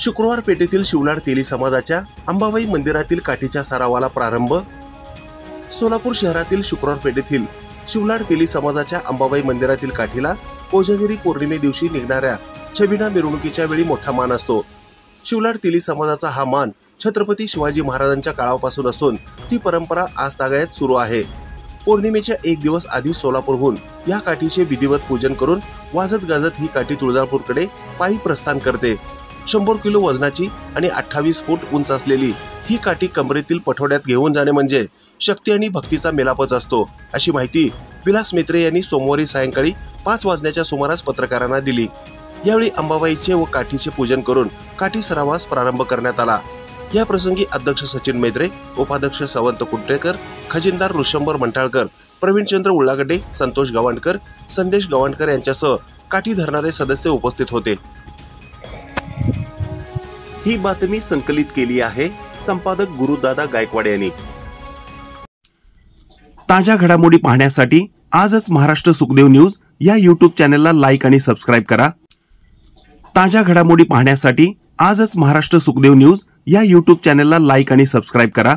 शुक्रवार पेठेतील शिवलाड तेली समाजाच्या अंबाबाई मंदिरातील काठीच्या सरावाला प्रारंभ। सोलापूर शहरातील शुक्रवार पेठेतील शिवलाड तेली समाजाच्या अंबाबाई मंदिरातील काठीला कोजागिरी पौर्णिमे दिवशी निघणाऱ्या छबिना मिरवणुकीच्या वेळी मोठा मान असतो। शिवलाड तेली समाजाचा हा मान छत्रपती शिवाजी महाराजांच्या काळापासून असून ती परंपरा आजतागायत सुरू आहे। पौर्णिमेच्या एक दिवस आधी सोलापूरहून या काठीचे विधिवत पूजन करून वाजत गाजत ही काठी तुळजापूरकडे पायी प्रस्थान करते। 100 किलो वजनाची आणि 28 फूट उंच असलेली ही काठी कमरेतील पठोड्यात घेऊन जाणे म्हणजे शक्ती आणि भक्तीचा मेलापच असतो, अशी माहिती विलास मित्रे यांनी सोमवारी सायंकाळी 5 वाजण्याच्या सुमारास पत्रकारांना दिली। यावेळी अंबाबाईचे व काठीचे पूजन करून काठी सरावास प्रारंभ करण्यात आला। या प्रसंगी अध्यक्ष सचिन मेद्रे, उपाध्यक्ष सावंत कुट्रेकर, खजिनदार ऋषंबर मंटाळकर, प्रवीणचंद्र उल्लागड्डे, संतोष गवाणकर, संदेश गवाणकर यांच्यासह काठी धरणारे सदस्य उपस्थित होते। ही बातमी संकलित केली आहे संपादक गुरुदादा गायकवाड यांनी। ताज्या घडामोडी पाहण्यासाठी आजच महाराष्ट्र सुखदेव न्यूज या यूट्यूब चॅनलला लाईक आणि सबस्क्राईब करा। ताज्या घडामोडी पाहण्यासाठी आजच महाराष्ट्र सुखदेव न्यूज या यूट्यूब चॅनलला लाईक आणि सबस्क्राईब करा।